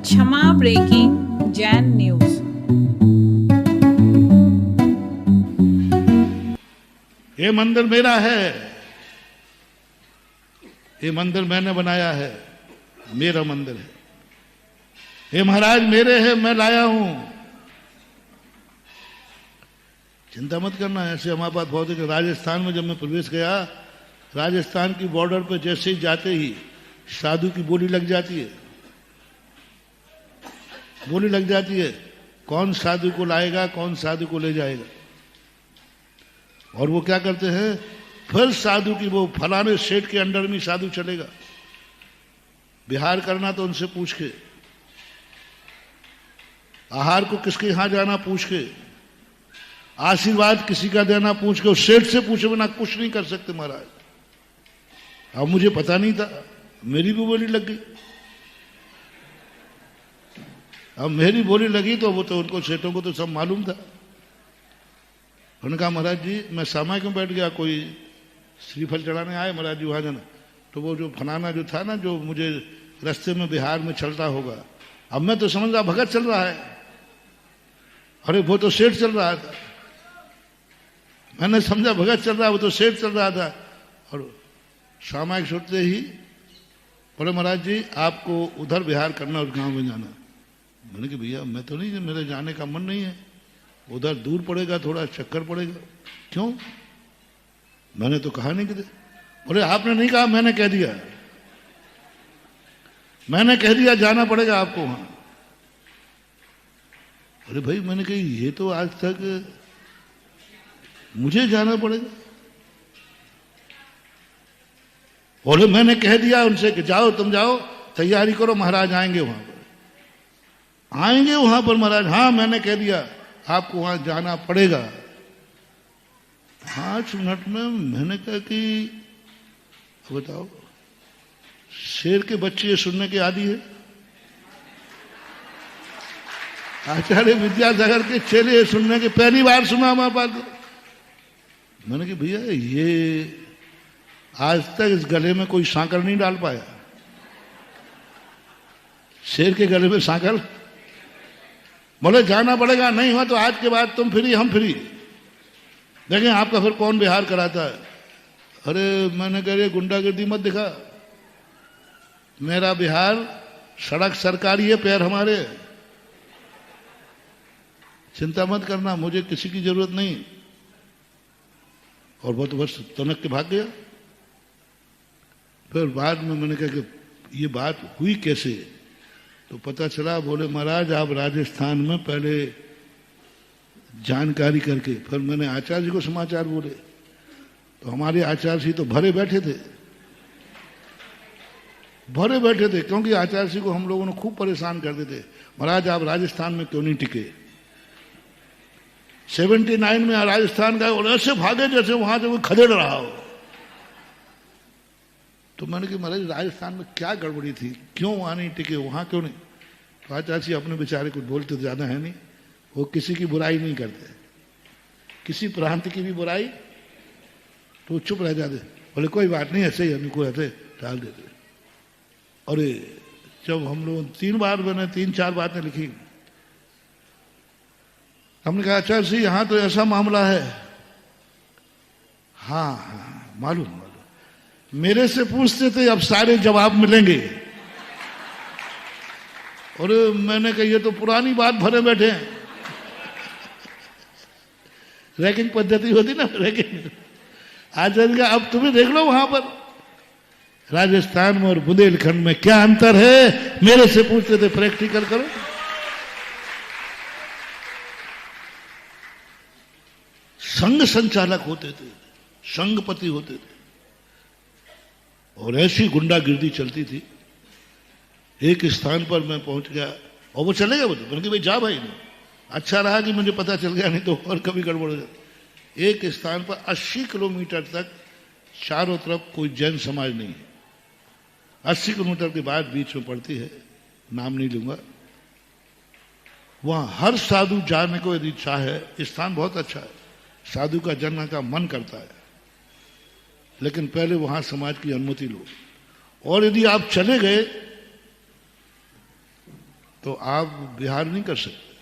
क्षमा breaking Jain news. ये मंदिर मेरा है, ये मंदिर मैंने बनाया है, मेरा मंदिर है। ये महाराज मेरे हैं, मैं लाया हूं। चिंता मत करना। ऐसे हमारे पास बहुत है। राजस्थान में जब मैं प्रवेश गया, राजस्थान की बॉर्डर पर जैसे ही जाते ही साधु की बोली लग जाती है, बोली लग जाती है। कौन साधु को लाएगा, कौन साधु को ले जाएगा। और वो क्या करते हैं, फिर साधु की वो फलाने सेठ के अंडर में साधु चलेगा। बिहार करना तो उनसे पूछ के, आहार को किसके यहां जाना पूछ के, आशीर्वाद किसी का देना पूछ के, उस सेठ से पूछे बिना कुछ नहीं कर सकते महाराज। अब मुझे पता नहीं था, मेरी भी बोली लग गई। अब मेरी बोली लगी तो वो तो उनको सेठों को तो सब मालूम था। उन्होंने कहा महाराज जी मैं सामा क्यों बैठ गया, कोई श्रीफल चढ़ाने आए महाराज जी वहां जाना। तो वो जो फलाना जो था ना, जो मुझे रास्ते में बिहार में चलता होगा, अब मैं तो समझ रहा भगत चल रहा है, अरे वो तो सेठ चल रहा था। मैंने समझा भगत चल रहा है, वो तो सेठ चल रहा था। और सामायिक सुनते ही बोले महाराज जी आपको उधर बिहार करना, उस गांव में जाना। मैंने कहा भैया मैं तो नहीं, मेरे जाने का मन नहीं है, उधर दूर पड़ेगा, थोड़ा चक्कर पड़ेगा। क्यों? मैंने तो कहा नहीं कि। बोले आपने नहीं कहा, मैंने कह दिया, मैंने कह दिया जाना पड़ेगा आपको वहां। अरे भाई मैंने कही ये तो आज तक मुझे जाना पड़ेगा। बोले मैंने कह दिया उनसे कि जाओ, तुम जाओ, तैयारी करो, महाराज आएंगे वहां पर, आएंगे वहां पर महाराज। हाँ मैंने कह दिया आपको वहां जाना पड़ेगा। 5 मिनट में मैंने कहा कि बताओ, शेर के बच्चे ये सुनने के आदी है। आचार्य विद्यासागर के चेले सुनने के पहली बार सुना हमारे पास। मैंने कहा भैया ये आज तक इस गले में कोई सांकल नहीं डाल पाया, शेर के गले में सांकल। बोले जाना पड़ेगा, नहीं हुआ तो आज के बाद तुम फ्री, हम फ्री, देखें आपका फिर कौन बिहार कराता है। अरे मैंने कह रही गुंडागर्दी मत दिखा, मेरा बिहार सड़क सरकारी है, पैर हमारे, चिंता मत करना, मुझे किसी की जरूरत नहीं। और वो तो बस तनक के भाग गया। फिर बाद में मैंने कहा कि ये बात हुई कैसे, तो पता चला बोले महाराज आप राजस्थान में पहले जानकारी करके, फिर मैंने आचार्य जी को समाचार बोले, तो हमारे आचार्य जी तो भरे बैठे थे, भरे बैठे थे, क्योंकि आचार्य जी को हम लोगों ने खूब परेशान करते थे, महाराज आप राजस्थान में क्यों नहीं टिके। 79 में राजस्थान गए और ऐसे भागे जैसे वहां से कोई खदेड़ रहा हो। तो मैंने कहा महाराज राजस्थान में क्या गड़बड़ी थी, क्यों वहां नहीं टिके, वहां क्यों नहीं। तो आचार्य जी अपने बेचारे कुछ बोलते तो ज्यादा है नहीं, वो किसी की बुराई नहीं करते, किसी प्रांत की भी बुराई तो चुप रह जाते। बोले कोई बात नहीं, ऐसे ही हमको ऐसे टाल देते। और जब हम लोग 3 बार मैंने 3-4 बातें लिखी, हमने कहा आचार्य जी यहां तो ऐसा मामला है। हाँ हाँ मालूम, मेरे से पूछते थे, अब सारे जवाब मिलेंगे। और मैंने कहा ये तो पुरानी बात भरे बैठे हैं। रैंकिंग पद्धति होती ना, रैंकिंग। आचार्य का अब तुम्हें देख लो वहां पर राजस्थान में और बुंदेलखंड में क्या अंतर है, मेरे से पूछते थे, प्रैक्टिकल करो। संघ संचालक होते थे, संघपति होते थे, और ऐसी गुंडागिर्दी चलती थी। एक स्थान पर मैं पहुंच गया और वो चले गए, वो तो भाई जा भाई, नहीं अच्छा रहा कि मुझे पता चल गया, नहीं तो और कभी गड़बड़ हो जाती। एक स्थान पर 80 किलोमीटर तक चारों तरफ कोई जैन समाज नहीं है। 80 किलोमीटर के बाद बीच में पड़ती है, नाम नहीं लूंगा, वहां हर साधु जाने को यदि चाहे, स्थान बहुत अच्छा है, साधु का जानने का मन करता है, लेकिन पहले वहां समाज की अनुमति लो। और यदि आप चले गए तो आप बिहार नहीं कर सकते।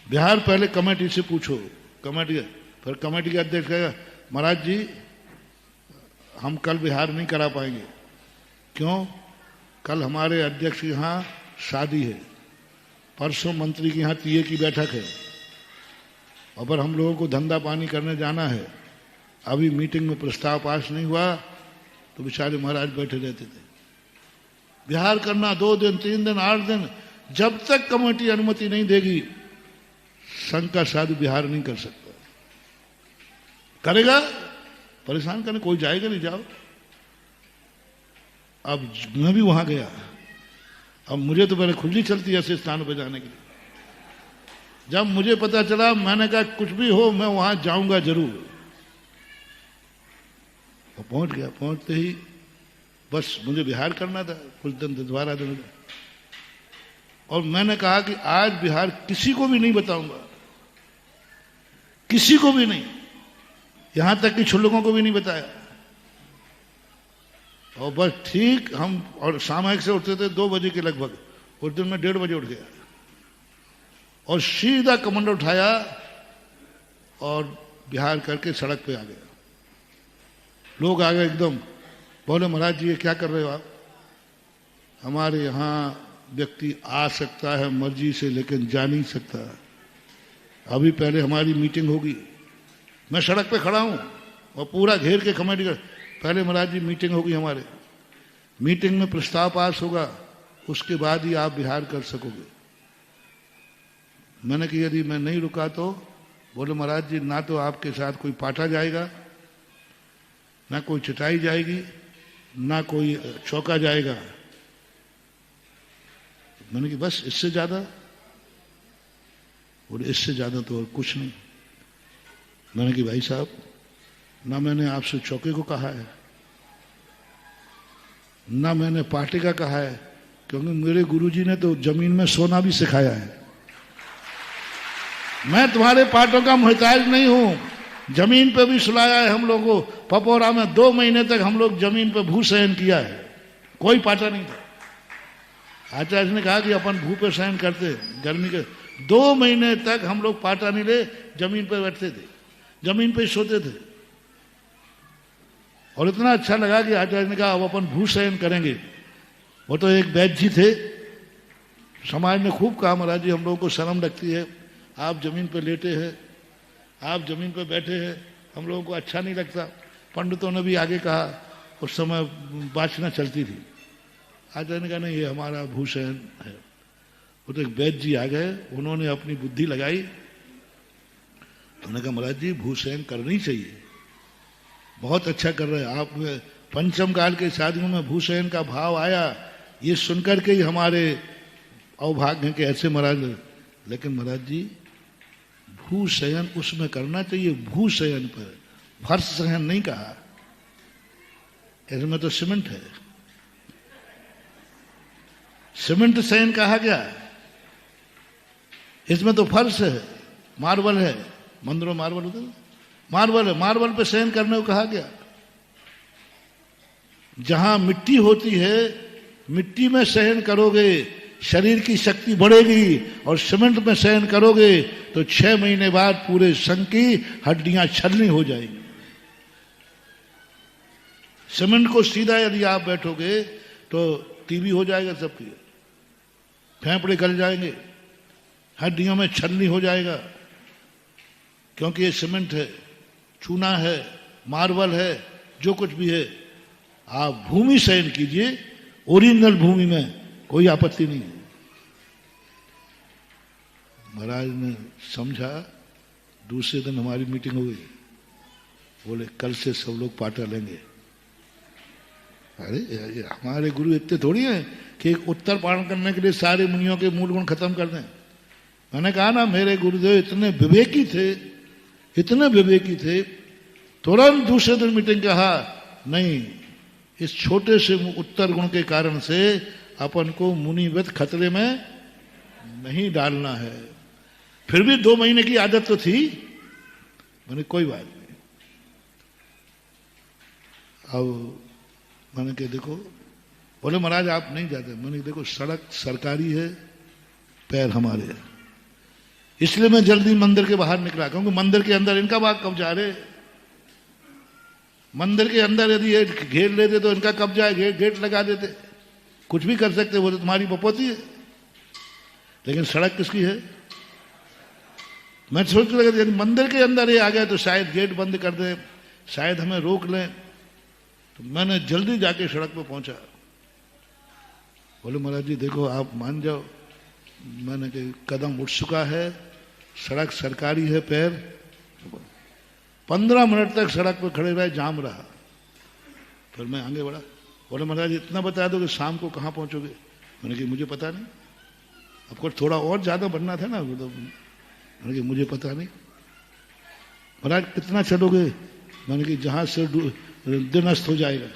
बिहार पहले कमेटी से पूछो, कमेटी, फिर कमेटी के अध्यक्ष कहेगा महाराज जी हम कल बिहार नहीं करा पाएंगे। क्यों? कल हमारे अध्यक्ष के यहाँ शादी है, परसों मंत्री के यहाँ टीए की बैठक है, और पर हम लोगों को धंधा पानी करने जाना है, अभी मीटिंग में प्रस्ताव पास नहीं हुआ, तो बेचारे महाराज बैठे रहते थे। बिहार करना 2 दिन 3 दिन 8 दिन, जब तक कमेटी अनुमति नहीं देगी संघ का साधु बिहार नहीं कर सकता। करेगा, परेशान करने, कोई जाएगा नहीं, जाओ। अब मैं भी वहां गया, अब मुझे तो पहले खुली चलती है ऐसे स्थानों पर जाने के लिए। जब मुझे पता चला, मैंने कहा कुछ भी हो मैं वहां जाऊंगा जरूर। और पहुंच गया। पहुंचते ही बस मुझे बिहार करना था, कुछ दिन 12 दिन। और मैंने कहा कि आज बिहार किसी को भी नहीं बताऊंगा, किसी को भी नहीं, यहां तक कि छुल्लकों को भी नहीं बताया। और बस ठीक हम और सामयिक से उठते थे 2 बजे के लगभग, उस दिन मैं 1:30 बजे उठ गया और सीधा कमंडल उठाया और बिहार करके सड़क पे आ गया। लोग आ गए एकदम, बोले महाराज जी ये क्या कर रहे हो आप? हमारे यहाँ व्यक्ति आ सकता है मर्जी से, लेकिन जा नहीं सकता। अभी पहले हमारी मीटिंग होगी, मैं सड़क पे खड़ा हूं और पूरा घेर के कमेटी कर, पहले महाराज जी मीटिंग होगी हमारे, मीटिंग में प्रस्ताव पास होगा, उसके बाद ही आप बिहार कर सकोगे। मैंने कहा यदि मैं नहीं रुका तो? बोले महाराज जी ना तो आपके साथ कोई पाटा जाएगा, ना कोई चटाई जाएगी, ना कोई चौका जाएगा। मैंने कहा बस इससे ज्यादा? बोले इससे ज्यादा तो और कुछ नहीं। मैंने कहा भाई साहब ना मैंने आपसे चौके को कहा है, ना मैंने पाटे का कहा है, क्योंकि मेरे गुरुजी ने तो जमीन में सोना भी सिखाया है। मैं तुम्हारे पाटों का मोहताज नहीं हूं। जमीन पे भी सुलाया है हम लोगों को। पपोरा में 2 महीने तक हम लोग जमीन पे भू शयन किया है, कोई पाटा नहीं था। आचार्य ने कहा कि अपन भू पे शयन करते, गर्मी के 2 महीने तक हम लोग पाटा नहीं ले, जमीन पे बैठते थे, जमीन पे सोते थे। और इतना अच्छा लगा कि आचार्य ने कहा अब अपन भू शयन करेंगे। वो तो एक वैद्य जी थे, समाज ने खूब कहा महाराज जी हम लोगों को शर्म लगती है, आप जमीन पे लेटे हैं, आप जमीन पे बैठे हैं, हम लोगों को अच्छा नहीं लगता। पंडितों ने भी आगे कहा, उस समय वाचना चलती थी। आचार्य ने कहा नहीं ये हमारा भूषण है। वो तो एक वैद्य जी आ गए, उन्होंने अपनी बुद्धि लगाई, उन्होंने कहा महाराज जी भूषण करनी चाहिए, बहुत अच्छा कर रहे हैं आप। पंचम काल के शादियों में भूषण का भाव आया, ये सुनकर के ही हमारे अवभाग्य के ऐसे महाराज। लेकिन महाराज जी भूशयन उसमें करना चाहिए, भूशयन पर, फर्श शयन नहीं कहा। इसमें तो सीमेंट है, सीमेंट शयन कहा गया, इसमें तो फर्श है, मार्बल है, मंदिरों मार्बल होता है, मार्बल है, मार्बल पे शयन करने को कहा गया। जहां मिट्टी होती है, मिट्टी में शयन करोगे शरीर की शक्ति बढ़ेगी, और सीमेंट में शयन करोगे तो 6 महीने बाद पूरे संग की हड्डियां छलनी हो जाएगी। सीमेंट को सीधा यदि आप बैठोगे तो टीबी हो जाएगा सबकी, फेफड़े गल जाएंगे, हड्डियों में छलनी हो जाएगा, क्योंकि ये सीमेंट है, चूना है, मार्बल है, जो कुछ भी है। आप भूमि शयन कीजिए, ओरिजिनल भूमि में, कोई आपत्ति नहीं है। महाराज ने समझा। दूसरे दिन हमारी मीटिंग हो गई, बोले कल से सब लोग पाटा लेंगे। अरे हमारे गुरु इतने थोड़ी हैं कि एक उत्तर पारण करने के लिए सारे मुनियों के मूल गुण खत्म कर दें। मैंने कहा ना मेरे गुरुदेव इतने विवेकी थे, इतने विवेकी थे, तुरंत दूसरे दिन मीटिंग कहा नहीं, इस छोटे से उत्तर गुण के कारण से अपन को मुनिवत खतरे में नहीं डालना है। फिर भी 2 महीने की आदत तो थी। मैंने कोई बात नहीं। अब मैंने कहा देखो बोले महाराज आप नहीं जाते। मैंने कहा, देखो सड़क सरकारी है, पैर हमारे हैं, इसलिए मैं जल्दी मंदिर के बाहर निकला, क्योंकि मंदिर के अंदर इनका बाग कब्जा है। मंदिर के अंदर यदि ये घेर लेते तो इनका कब्जा है, गेट लगा देते, कुछ भी कर सकते, वो तो तुम्हारी बपौती है। लेकिन सड़क किसकी है? मैं सोच लगा यदि मंदिर के अंदर ये आ गए तो शायद गेट बंद कर दे, शायद हमें रोक लें। तो मैंने जल्दी जाके सड़क पर पहुंचा। बोले महाराज जी देखो आप मान जाओ, मैंने कदम उठ चुका है, सड़क सरकारी है, पैर। 15 मिनट तक सड़क पर खड़े रहे, जाम रहा। फिर मैं आगे बढ़ा। बोले महाराज इतना बता दो कि शाम को कहाँ पहुंचोगे? मैंने कहा मुझे पता नहीं, आपको थोड़ा और ज्यादा बढ़ना था ना। तो मैंने कहा मुझे पता नहीं। महाराज कितना चलोगे? मैंने कहा जहां से दिन अस्त हो जाएगा।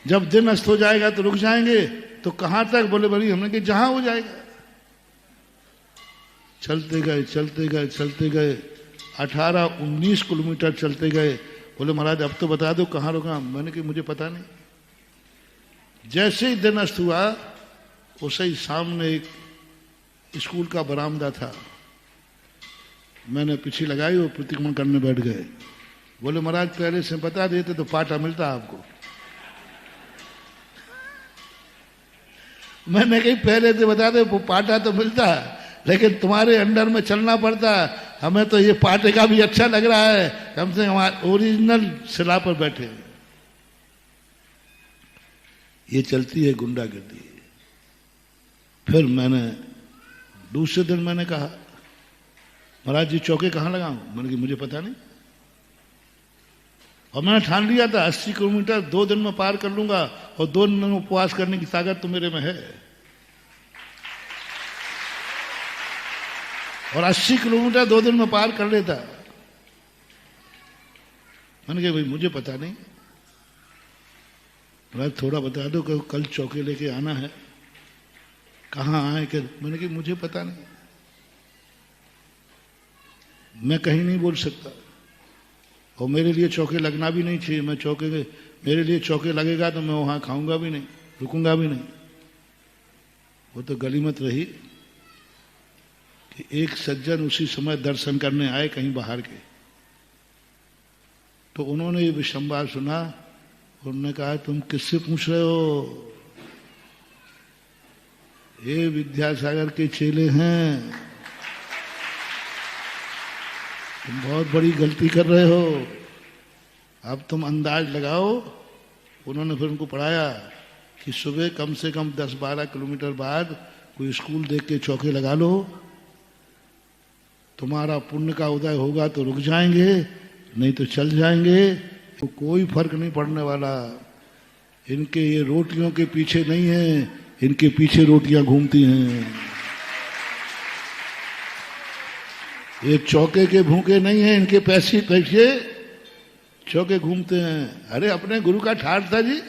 जब दिन अस्त हो जाएगा तो रुक जाएंगे। तो कहां तक? बोले बड़ी हमने कहा जहां हो जाएगा। चलते गए चलते गए चलते गए, 18-19 किलोमीटर चलते गए। बोले महाराज अब तो बता दो कहां रुका? मैंने कहा मुझे पता नहीं। जैसे ही दिन अस्त हुआ उसे ही सामने एक स्कूल का बरामदा था, मैंने पीछे लगाई और प्रतिक्रमण करने बैठ गए। बोले महाराज पहले से बता देते तो पाटा मिलता आपको। मैंने कही पहले से बता दे, वो पाटा तो मिलता, लेकिन तुम्हारे अंडर में चलना पड़ता। हमें तो ये पाटे का भी अच्छा लग रहा है, कम से कम ओरिजिनल शिला पर बैठे। ये चलती है गुंडागर्दी। फिर मैंने दूसरे दिन मैंने कहा महाराज जी चौके कहाँ लगाऊं? मैंने कहा मुझे पता नहीं। और मैंने ठान लिया था 80 किलोमीटर 2 दिन में पार कर लूंगा, और 2 दिन में उपवास करने की ताकत तो मेरे में है। और 80 किलोमीटर 2 दिन में पार कर लेता। मैंने कहा भाई मुझे पता नहीं, महाराज थोड़ा बता दो कि कल चौके लेके आना है, कहाँ आए कि? मैंने कहा मुझे पता नहीं, मैं कहीं नहीं बोल सकता, और मेरे लिए चौके लगना भी नहीं चाहिए। मैं चौके मेरे लिए चौके लगेगा तो मैं वहां खाऊंगा भी नहीं, रुकूंगा भी नहीं। वो तो गलीमत रही कि एक सज्जन उसी समय दर्शन करने आए कहीं बाहर के, तो उन्होंने ये विशंबा सुना। उन्होंने कहा तुम किससे पूछ रहे हो? ये विद्यासागर के चेले हैं, तुम बहुत बड़ी गलती कर रहे हो, अब तुम अंदाज लगाओ। उन्होंने फिर उनको पढ़ाया कि सुबह कम से कम 10-12 किलोमीटर बाद कोई स्कूल देख के चौके लगा लो, तुम्हारा पुण्य का उदय होगा तो रुक जाएंगे, नहीं तो चल जाएंगे, तो कोई फर्क नहीं पड़ने वाला। इनके ये रोटियों के पीछे नहीं है, इनके पीछे रोटियां घूमती हैं। ये चौके के भूखे नहीं है, इनके पैसे पैसे चौके घूमते हैं। अरे अपने गुरु का ठाठ था जी।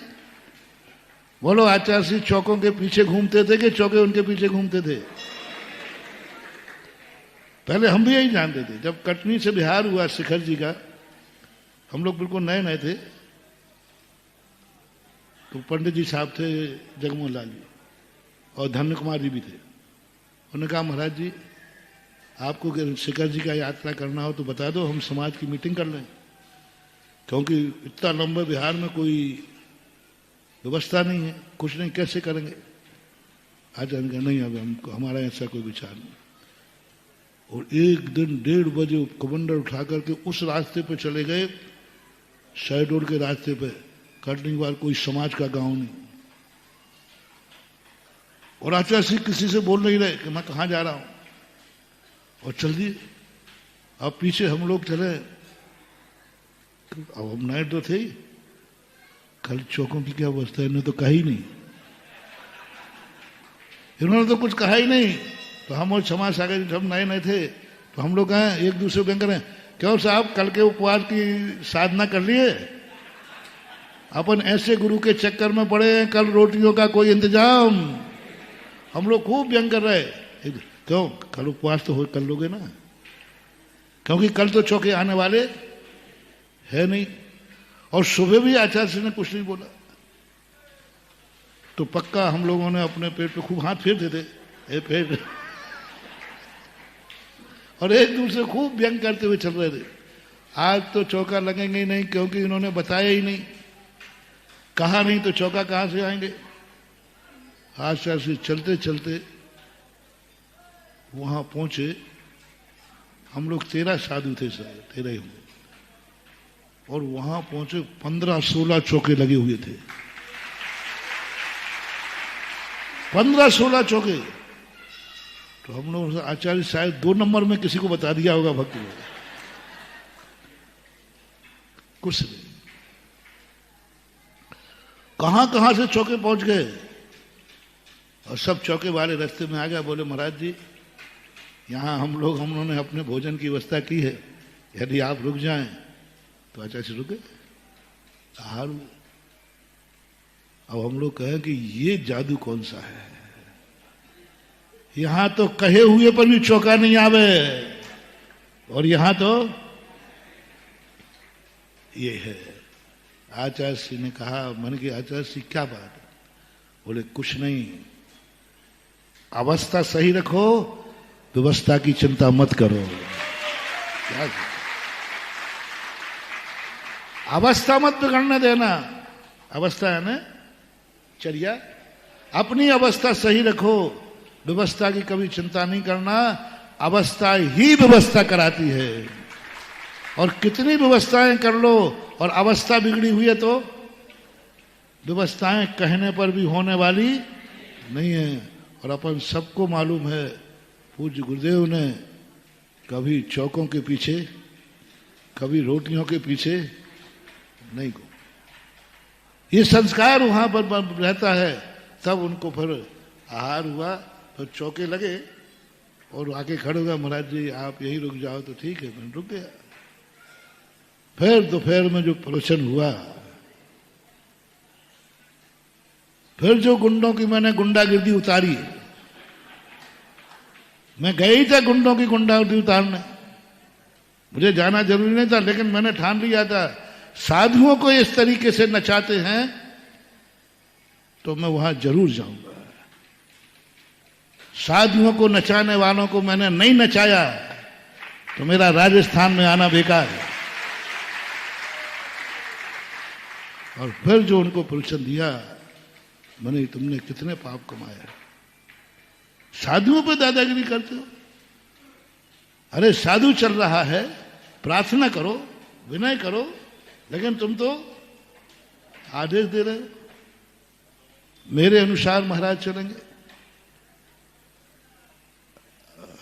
बोलो आचार्य सिंह चौकों के पीछे घूमते थे कि चौके उनके पीछे घूमते थे? पहले हम भी यही जानते थे। जब कटनी से बिहार हुआ शिखर जी का, हम लोग बिल्कुल नए नए थे, तो पंडित जी साहब थे, जगमोहन लाल जी और धन्य कुमार जी भी थे। उन्होंने कहा महाराज जी आपको अगर शिखर जी का यात्रा करना हो तो बता दो, हम समाज की मीटिंग कर लें, क्योंकि इतना लंबे बिहार में कोई व्यवस्था नहीं है, कुछ नहीं, कैसे करेंगे? आज नहीं, अब हमको हमारा ऐसा कोई विचार नहीं। और एक दिन 1:30 बजे कमंडल उठा करके उस रास्ते पे चले गए, शहडोल के रास्ते पे, कटनी बार कोई समाज का गांव नहीं। और आचार्य सिंह किसी से बोल नहीं रहे कि मैं कहाँ जा रहा हूं, और चल दिए। अब पीछे हम लोग चले। अब हम नाइट तो थे ही, कल चौकों की क्या अवस्था है, इन्होंने तो कहा ही नहीं, इन्होंने तो कुछ कहा ही नहीं। तो हम और क्षमा सागर जी हम नए नए थे, तो हम लोग कहें एक दूसरे को करें, क्यों साहब कल के उपवास की साधना कर लिए? अपन ऐसे गुरु के चक्कर में पड़े हैं, कल रोटियों का कोई इंतजाम। हम लोग खूब व्यंग कर रहे, क्यों? कल उपवास तो कर लोगे ना, क्योंकि कल तो चौके आने वाले है नहीं। और सुबह भी आचार्य सिंह ने कुछ नहीं बोला, तो पक्का हम लोगों ने अपने पेट पे खूब हाथ फेरते थे, ए पेट, और एक दूसरे खूब व्यंग करते हुए चल रहे थे। आज तो चौका लगेंगे ही नहीं, क्योंकि इन्होंने बताया ही नहीं, कहा नहीं तो चौका कहां से आएंगे। आस्ते आस्ते चलते चलते वहां पहुंचे। हम लोग 13 साधु थे सर, 13 ही होंगे, और वहां पहुंचे 15-16 चौके लगे हुए थे, 15-16 चौके। तो हम लोग आचार्य शायद 2 नंबर में किसी को बता दिया होगा भक्ति में, कुछ नहीं। कहां कहां से चौके पहुंच गए, और सब चौके वाले रास्ते में आ गया। बोले महाराज जी यहाँ हमने अपने भोजन की व्यवस्था की है, यदि आप रुक जाएं तो आचार्य से रुके, आहार हुए। अब हम लोग कहें कि ये जादू कौन सा है, यहां तो कहे हुए पर भी चौका नहीं आवे, और यहां तो ये है। आचार्य श्री ने कहा, मन के आचार्य श्री क्या बात। बोले कुछ नहीं, अवस्था सही रखो, व्यवस्था की चिंता मत करो। क्या अवस्था मत बिगड़ने देना, अवस्था है ना चर्या, अपनी अवस्था सही रखो, व्यवस्था की कभी चिंता नहीं करना। अवस्था ही व्यवस्था कराती है, और कितनी व्यवस्थाएं कर लो और अवस्था बिगड़ी हुई है तो व्यवस्थाएं कहने पर भी होने वाली नहीं है। और अपन सबको मालूम है, पूज्य गुरुदेव ने कभी चौकों के पीछे, कभी रोटियों के पीछे नहीं को, ये संस्कार वहां पर रहता है। तब उनको फिर आहार हुआ, फिर चौके लगे, और आके खड़े हुआ, महाराज जी आप यही रुक जाओ तो ठीक है। मैं रुक गया। फिर दोपहर में जो प्रवचन हुआ, फिर जो गुंडों की मैंने गुंडागिर्दी उतारी, मैं गया ही था गुंडों की गुंडागिर्दी उतारने, मुझे जाना जरूरी नहीं था, लेकिन मैंने ठान लिया था साधुओं को इस तरीके से नचाते हैं तो मैं वहां जरूर जाऊंगा। साधुओं को नचाने वालों को मैंने नहीं नचाया तो मेरा राजस्थान में आना बेकार है। और फिर जो उनको प्रवचन दिया, मैंने तुमने कितने पाप कमाए, साधुओं पे दादागिरी करते हो। अरे साधु चल रहा है, प्रार्थना करो, विनय करो, लेकिन तुम तो आदेश दे रहे हो मेरे अनुसार महाराज चलेंगे।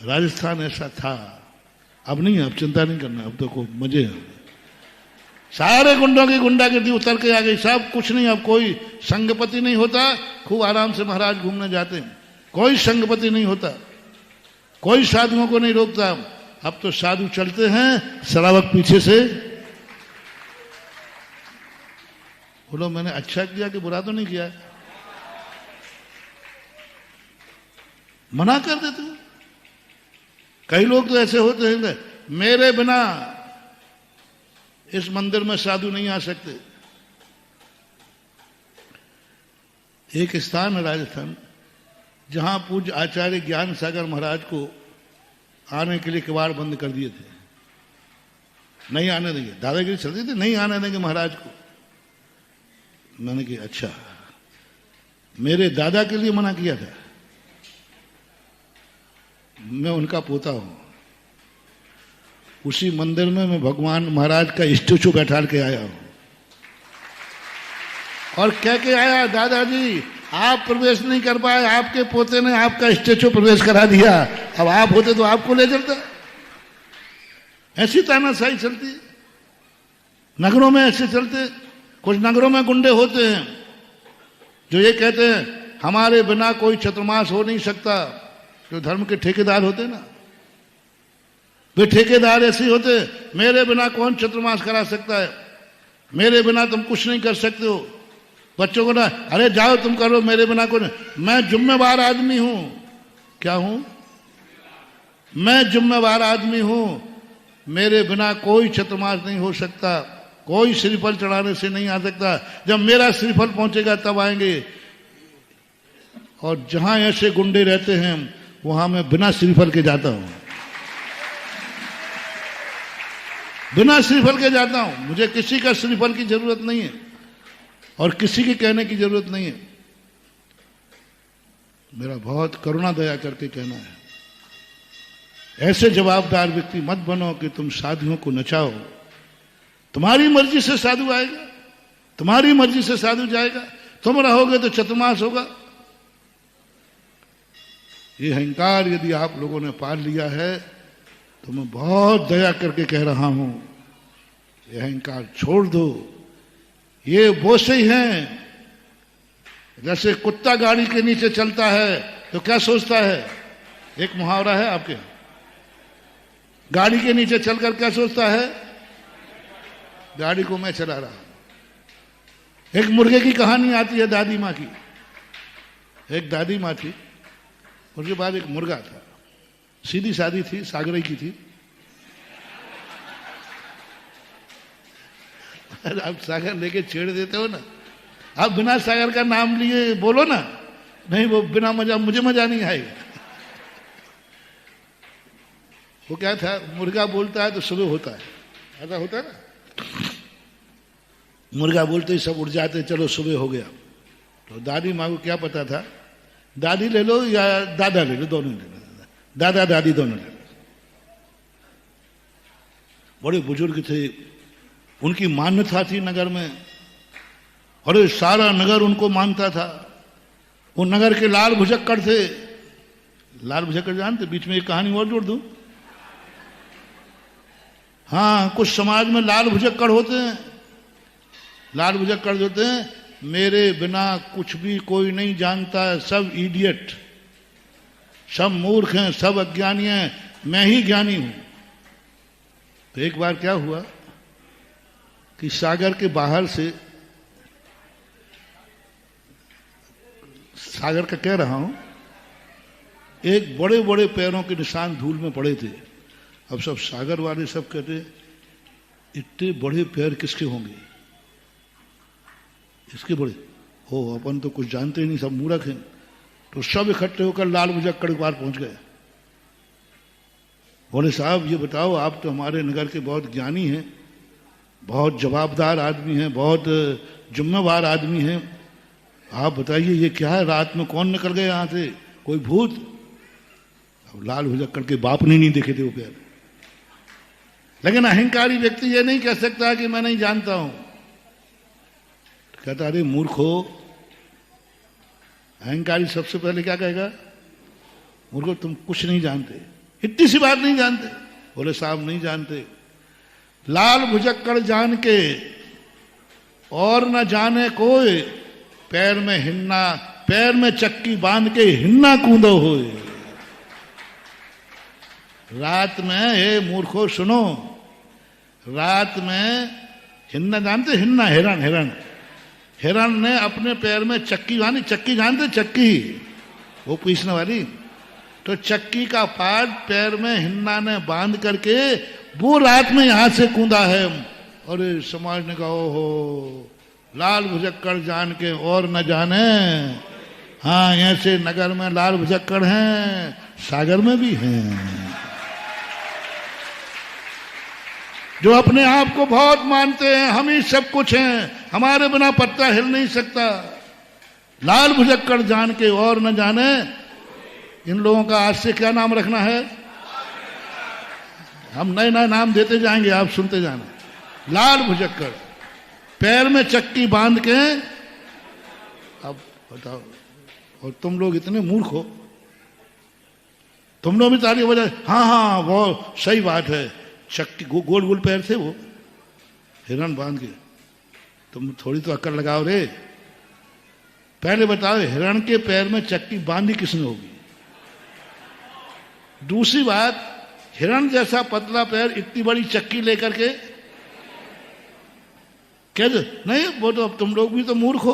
राजस्थान ऐसा था, अब नहीं है, अब चिंता नहीं करना, अब तो को मजे हैं। सारे गुंडों की गुंडागिर्दी उतर के आ गई, सब कुछ नहीं, अब कोई संगपति नहीं होता, खूब आराम से महाराज घूमने जाते हैं, कोई संगपति नहीं होता, कोई साधुओं को नहीं रोकता। अब तो साधु चलते हैं, श्रावक पीछे से। बोलो मैंने अच्छा किया कि बुरा तो नहीं किया, मना कर देते हो। कई लोग तो ऐसे होते हैं, मेरे बिना इस मंदिर में साधु नहीं आ सकते। एक स्थान है राजस्थान जहां पूज्य आचार्य ज्ञान सागर महाराज को आने के लिए किवाड़ बंद कर दिए थे, नहीं आने देंगे, दादागिरी चलती थी, नहीं आने देंगे महाराज को। मैंने कहा अच्छा, मेरे दादा के लिए मना किया था, मैं उनका पोता हूं। उसी मंदिर में मैं भगवान महाराज का स्टेचू बैठा के आया हूं, और कह के आया दादाजी आप प्रवेश नहीं कर पाए, आपके पोते ने आपका स्टेचू प्रवेश करा दिया, अब आप होते तो आपको ले चलता। ऐसी तानाशाही चलती है नगरों में, ऐसे चलते। कुछ नगरों में गुंडे होते हैं जो ये कहते हैं हमारे बिना कोई चतुर्मास हो नहीं सकता, जो धर्म के ठेकेदार होते ना, वे ठेकेदार ऐसे होते, मेरे बिना कौन चतुर्मास करा सकता है, मेरे बिना तुम कुछ नहीं कर सकते हो। बच्चों को ना, अरे जाओ तुम करो, मेरे बिना कोई नहीं। मैं जिम्मेवार आदमी हूं। क्या हूं? मैं जिम्मेवार आदमी हूं, मेरे बिना कोई चतुर्मास नहीं हो सकता, कोई श्रीफल चढ़ाने से नहीं आ सकता। जब मेरा श्रीफल पहुंचेगा तब आएंगे। और जहां ऐसे गुंडे रहते हैं वहां मैं बिना श्रीफल के जाता हूं, बिना श्रीफल के जाता हूं। मुझे किसी का श्रीफल की जरूरत नहीं है और किसी के कहने की जरूरत नहीं है। मेरा बहुत करुणा दया करके कहना है, ऐसे जवाबदार व्यक्ति मत बनो कि तुम साधुओं को नचाओ। तुम्हारी मर्जी से साधु आएगा, तुम्हारी मर्जी से साधु जाएगा, तुम रहोगे तो चतुर्मास होगा। ये अहंकार यदि आप लोगों ने पाल लिया है तो मैं बहुत दया करके कह रहा हूं, ये अहंकार छोड़ दो। ये वो से ही हैं, जैसे कुत्ता गाड़ी के नीचे चलता है तो क्या सोचता है, एक मुहावरा है आपके, गाड़ी के नीचे चलकर क्या सोचता है, गाड़ी को मैं चला रहा हूं। एक मुर्गे की कहानी आती है दादी माँ की। एक दादी माँ थी, उसके बाद एक मुर्गा था, सीधी सादी थी, सागरे की थी। आप सागर लेके छेड़ देते हो ना, आप बिना सागर का नाम लिए बोलो ना, नहीं वो बिना मजा, मुझे मजा नहीं आएगा। वो क्या था, मुर्गा बोलता है तो सुबह होता है, ऐसा होता है ना, मुर्गा बोलते ही सब उठ जाते, चलो सुबह हो गया। तो दादी माँ को क्या पता था, दादी ले लो या दादा ले लो, दोनों ले लो, दादा दादी दोनों ले लो। बड़े बुजुर्ग थे, उनकी मान्यता थी नगर में, और सारा नगर उनको मानता था। वो नगर के लाल भुजक्कड़ थे। लाल भुजक्कड़ जानते, बीच में एक कहानी और जोड़ दूं। हाँ, कुछ समाज में लाल भुजक्कड़ होते हैं। लाल भुजक्कड़ होते हैं, मेरे बिना कुछ भी कोई नहीं जानता है, सब इडियट, सब मूर्ख हैं, सब अज्ञानी हैं, मैं ही ज्ञानी हूं। तो एक बार क्या हुआ कि सागर के बाहर से, सागर का कह रहा हूं, एक बड़े बड़े पैरों के निशान धूल में पड़े थे। अब सब सागर वाले सब कहते, इतने बड़े पैर किसके होंगे, इसके बड़े हो, अपन तो कुछ जानते ही नहीं, सब मूर्ख हैं। तो सब इकट्ठे होकर लाल भुजक्कड़ के पार पहुंच गए। बोले साहब ये बताओ, आप तो हमारे नगर के बहुत ज्ञानी हैं, बहुत जवाबदार आदमी हैं, बहुत जिम्मेवार आदमी हैं, आप बताइए ये क्या है, रात में कौन निकल गए यहां से, कोई भूत? अब लाल भुजक्कड़ के बाप ने नहीं देखे थे वो पैर। लेकिन अहंकारी व्यक्ति ये नहीं कह सकता कि मैं नहीं जानता हूं। कहता अरे मूर्ख हो, अहंकारी सबसे पहले क्या कहेगा, मूर्ख तुम कुछ नहीं जानते, इतनी सी बात नहीं जानते। बोले साहब नहीं जानते, लाल भुजक्कड़ जान के और न जाने कोई, पैर में हिन्ना, पैर में चक्की बांध के हिन्ना कूदो होए। रात में, हे मूर्खो सुनो, रात में हिन्ना जानते, हिन्ना हिरण, हिरण, हिरण ने अपने पैर में चक्की बांधी, चक्की जानते, चक्की वो पीसने वाली, तो चक्की का पार्ट पैर में हिन्ना ने बांध करके वो रात में यहां से कूदा है। और समाज ने कहा ओहो, लाल भुजक्कड़ जान के और न जाने। हाँ, ऐसे नगर में लाल भुजक्कड़ हैं, सागर में भी हैं, जो अपने आप को बहुत मानते हैं, हम ही सब कुछ हैं, हमारे बिना पत्ता हिल नहीं सकता। लाल भुजक्कड़ जान के और न जाने। इन लोगों का आज से क्या नाम रखना है, हम नए नए नाम देते जाएंगे, आप सुनते जाना। लाल भुजक्कड़, पैर में चक्की बांध के। अब बताओ, और तुम लोग इतने मूर्ख हो, तुम लोग भी ताली बजाए, हाँ हाँ वो सही बात है, चक्की गोल गोल पैर थे वो, हिरण बांध के। तुम थोड़ी तो अक्ल लगाओ रे, पहले बताओ हिरण के पैर में चक्की बांधी किसने होगी? दूसरी बात, हिरण जैसा पतला पैर इतनी बड़ी चक्की लेकर के कैसे? नहीं, वो तो अब तुम लोग भी तो मूर्ख हो।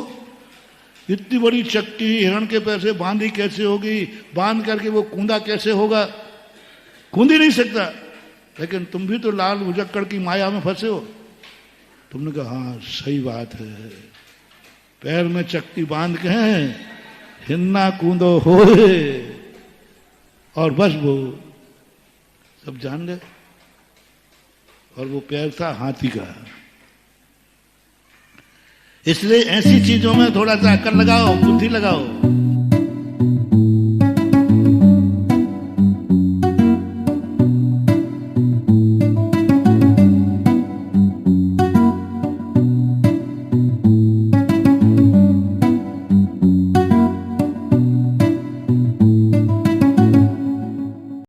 इतनी बड़ी चक्की हिरण के पैर से बांधी कैसे होगी? बांध करके वो कूदा कैसे होगा? कूद ही नहीं सकता। लेकिन तुम भी तो लाल भुजक्कड़ की माया में फंसे हो। तुमने कहा हाँ सही बात है, पैर में चक्की बांध के हैं, हिन्ना कूदो होए, और बस वो सब जान गए। और वो पैर था हाथी का। इसलिए ऐसी चीजों में थोड़ा सा अक्ल लगाओ, बुद्धि लगाओ।